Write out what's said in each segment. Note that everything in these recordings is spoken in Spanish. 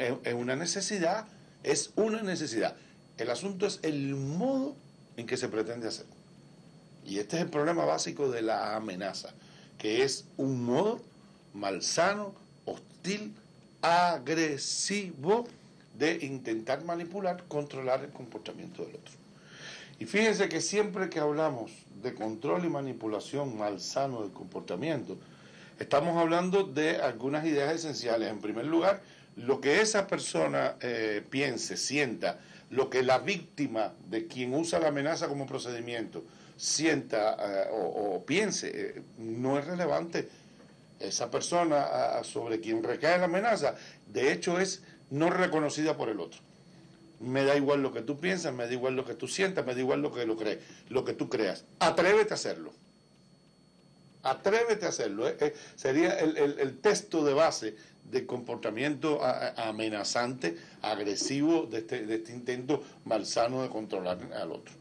es una necesidad, es una necesidad. El asunto es el modo en que se pretende hacer. Y este es el problema básico de la amenaza, que es un modo malsano, hostil, agresivo de intentar manipular, controlar el comportamiento del otro. Y fíjense que siempre que hablamos de control y manipulación malsano del comportamiento, estamos hablando de algunas ideas esenciales. En primer lugar, lo que esa persona piense, sienta, lo que la víctima de quien usa la amenaza como procedimiento sienta o piense, no es relevante. Esa persona sobre quien recae la amenaza, de hecho, es no reconocida por el otro. Me da igual lo que tú piensas, me da igual lo que tú sientas, me da igual lo que tú creas. Atrévete a hacerlo. Atrévete a hacerlo. Sería el texto de base del comportamiento amenazante, agresivo de este intento malsano de controlar al otro.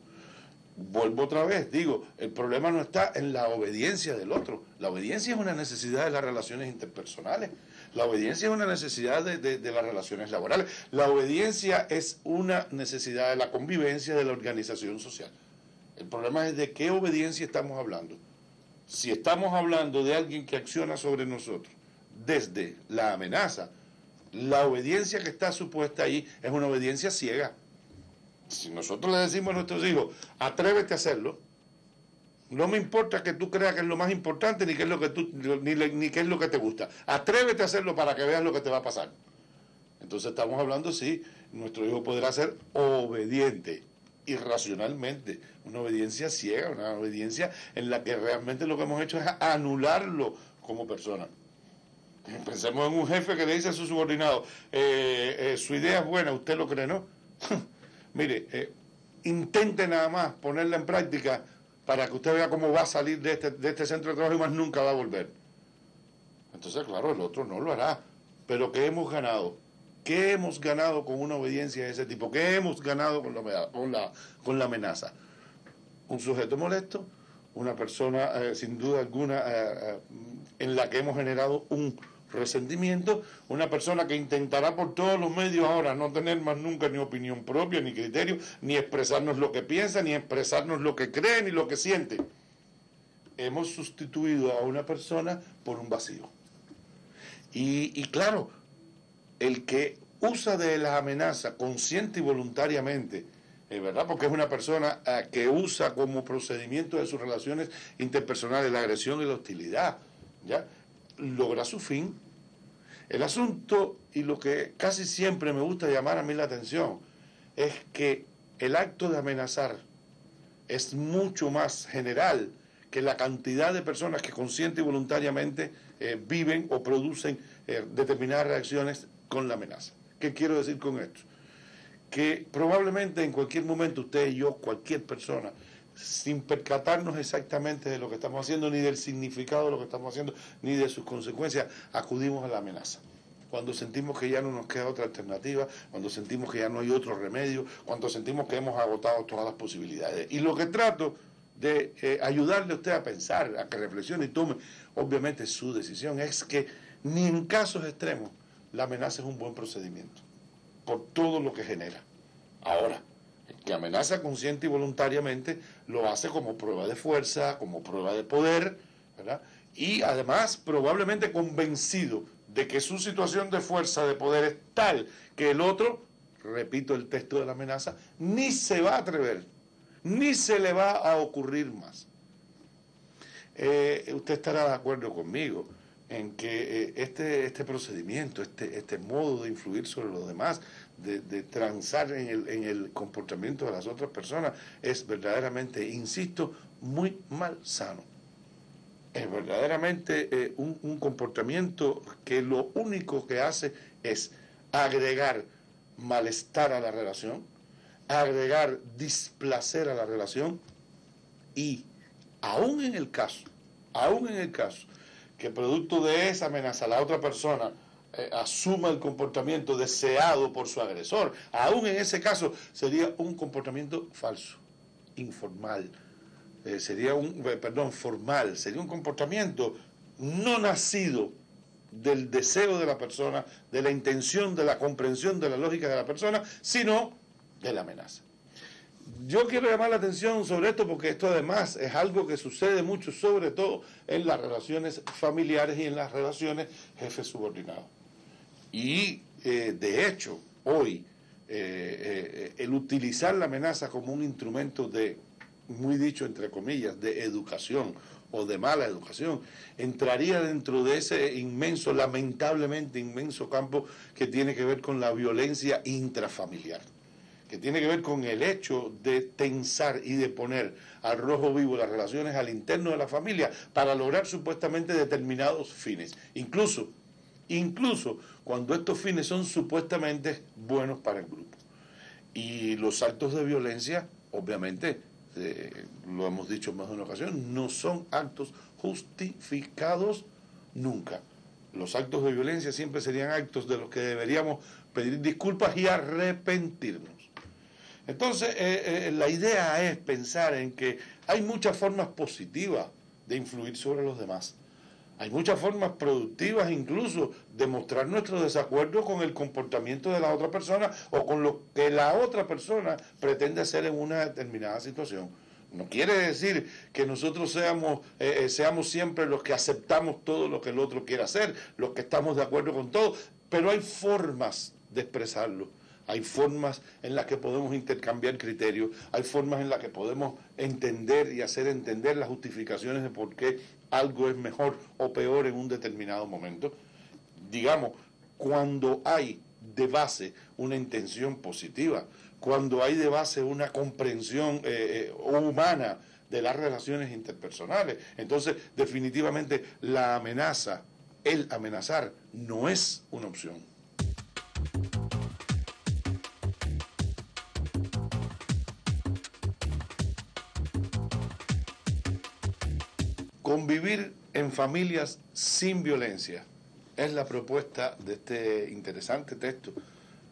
Vuelvo otra vez, digo, el problema no está en la obediencia del otro. La obediencia es una necesidad de las relaciones interpersonales. La obediencia es una necesidad de las relaciones laborales. La obediencia es una necesidad de la convivencia, de la organización social. El problema es de qué obediencia estamos hablando. Si estamos hablando de alguien que acciona sobre nosotros desde la amenaza, la obediencia que está supuesta ahí es una obediencia ciega. Si nosotros le decimos a nuestros hijos, atrévete a hacerlo, no me importa que tú creas que es lo más importante, ni qué es lo que ni qué es lo que te gusta. Atrévete a hacerlo para que veas lo que te va a pasar. Entonces estamos hablando, sí, nuestro hijo podrá ser obediente, irracionalmente, una obediencia ciega, una obediencia en la que realmente lo que hemos hecho es anularlo como persona. Pensemos en un jefe que le dice a su subordinado, su idea es buena, ¿usted lo cree, no? Mire, intente nada más ponerla en práctica para que usted vea cómo va a salir de este centro de trabajo y más nunca va a volver. Entonces, claro, el otro no lo hará. Pero ¿qué hemos ganado? ¿Qué hemos ganado con una obediencia de ese tipo? ¿Qué hemos ganado con la amenaza? Un sujeto molesto, una persona sin duda alguna en la que hemos generado un resentimiento, una persona que intentará por todos los medios ahora no tener más nunca ni opinión propia, ni criterio, ni expresarnos lo que piensa, ni expresarnos lo que cree, ni lo que siente. Hemos sustituido a una persona por un vacío. Y claro, el que usa de la amenaza consciente y voluntariamente, ¿verdad? Porque es una persona que usa como procedimiento de sus relaciones interpersonales la agresión y la hostilidad, ¿ya? Logra su fin. El asunto, y lo que casi siempre me gusta llamar a mí la atención, es que el acto de amenazar es mucho más general que la cantidad de personas que consciente y voluntariamente viven o producen determinadas reacciones con la amenaza. ¿Qué quiero decir con esto? Que probablemente en cualquier momento usted y yo, cualquier persona, sin percatarnos exactamente de lo que estamos haciendo, ni del significado de lo que estamos haciendo, ni de sus consecuencias, acudimos a la amenaza. Cuando sentimos que ya no nos queda otra alternativa, cuando sentimos que ya no hay otro remedio, cuando sentimos que hemos agotado todas las posibilidades. Y lo que trato de ayudarle a usted a pensar, a que reflexione y tome, obviamente su decisión, es que ni en casos extremos la amenaza es un buen procedimiento, por todo lo que genera. Ahora, el que amenaza consciente y voluntariamente lo hace como prueba de fuerza, como prueba de poder, ¿verdad? Y además probablemente convencido de que su situación de fuerza, de poder es tal que el otro, repito el texto de la amenaza, ni se va a atrever, ni se le va a ocurrir más. Usted estará de acuerdo conmigo en que este procedimiento, este modo de influir sobre los demás, de transar en el comportamiento de las otras personas, es verdaderamente, insisto, muy malsano. Es verdaderamente un comportamiento que lo único que hace es agregar malestar a la relación, agregar displacer a la relación, y aún en el caso que producto de esa amenaza la otra persona asuma el comportamiento deseado por su agresor, aún en ese caso sería un comportamiento falso, informal, formal, sería un comportamiento no nacido del deseo de la persona, de la intención, de la comprensión de la lógica de la persona, sino de la amenaza. Yo quiero llamar la atención sobre esto porque esto además es algo que sucede mucho, sobre todo en las relaciones familiares y en las relaciones jefe-subordinado. Y de hecho, hoy, el utilizar la amenaza como un instrumento de, muy dicho entre comillas, de educación o de mala educación, entraría dentro de ese inmenso, lamentablemente inmenso campo que tiene que ver con la violencia intrafamiliar, que tiene que ver con el hecho de tensar y de poner al rojo vivo las relaciones al interno de la familia para lograr supuestamente determinados fines, incluso cuando estos fines son supuestamente buenos para el grupo. Y los actos de violencia, obviamente, lo hemos dicho en más de una ocasión, no son actos justificados nunca. Los actos de violencia siempre serían actos de los que deberíamos pedir disculpas y arrepentirnos. Entonces, la idea es pensar en que hay muchas formas positivas de influir sobre los demás. Hay muchas formas productivas incluso de mostrar nuestro desacuerdo con el comportamiento de la otra persona o con lo que la otra persona pretende hacer en una determinada situación. No quiere decir que nosotros seamos siempre los que aceptamos todo lo que el otro quiere hacer, los que estamos de acuerdo con todo, pero hay formas de expresarlo. Hay formas en las que podemos intercambiar criterios, hay formas en las que podemos entender y hacer entender las justificaciones de por qué algo es mejor o peor en un determinado momento. Digamos, cuando hay de base una intención positiva, cuando hay de base una comprensión humana de las relaciones interpersonales, entonces definitivamente la amenaza, el amenazar, no es una opción. Convivir en familias sin violencia es la propuesta de este interesante texto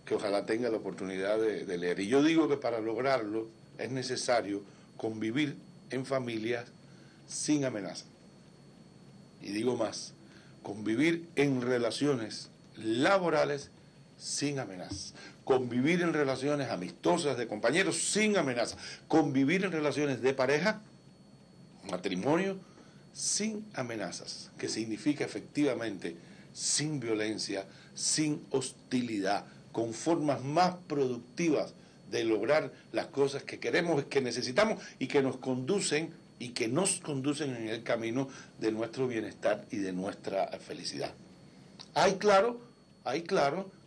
que ojalá tenga la oportunidad de leer. Y yo digo que para lograrlo es necesario convivir en familias sin amenaza. Y digo más, convivir en relaciones laborales sin amenaza. Convivir en relaciones amistosas de compañeros sin amenaza. Convivir en relaciones de pareja, matrimonio, sin amenazas, que significa efectivamente sin violencia, sin hostilidad, con formas más productivas de lograr las cosas que queremos, que necesitamos y que nos conducen en el camino de nuestro bienestar y de nuestra felicidad. Hay claro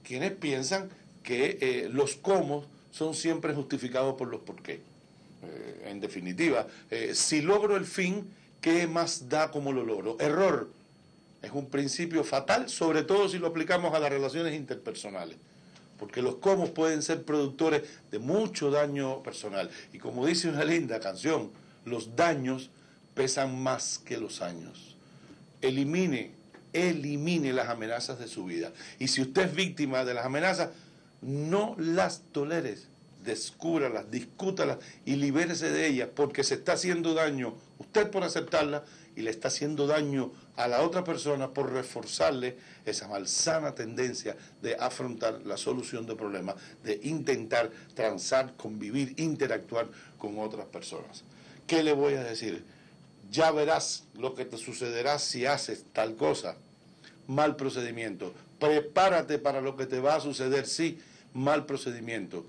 quienes piensan que los cómo son siempre justificados por los por qué. En definitiva, si logro el fin, ¿qué más da como lo logro? Error. Es un principio fatal, sobre todo si lo aplicamos a las relaciones interpersonales, porque los cómo pueden ser productores de mucho daño personal. Y como dice una linda canción, los daños pesan más que los años. Elimine las amenazas de su vida. Y si usted es víctima de las amenazas, no las toleres. Descúbralas, discútalas y libérese de ellas, porque se está haciendo daño usted por aceptarlas y le está haciendo daño a la otra persona por reforzarle esa malsana tendencia de afrontar la solución de problemas, de intentar transar, convivir, interactuar con otras personas. ¿Qué le voy a decir? Ya verás lo que te sucederá si haces tal cosa. Mal procedimiento. Prepárate para lo que te va a suceder, sí, mal procedimiento.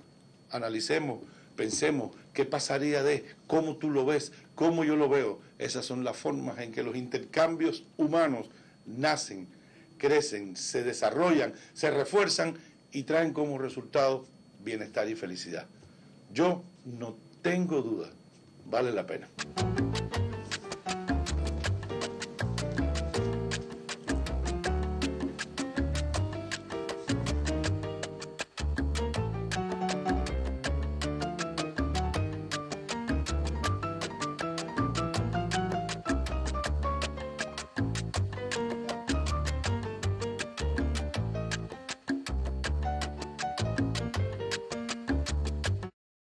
Analicemos, pensemos qué pasaría cómo tú lo ves, cómo yo lo veo. Esas son las formas en que los intercambios humanos nacen, crecen, se desarrollan, se refuerzan y traen como resultado bienestar y felicidad. Yo no tengo duda, vale la pena.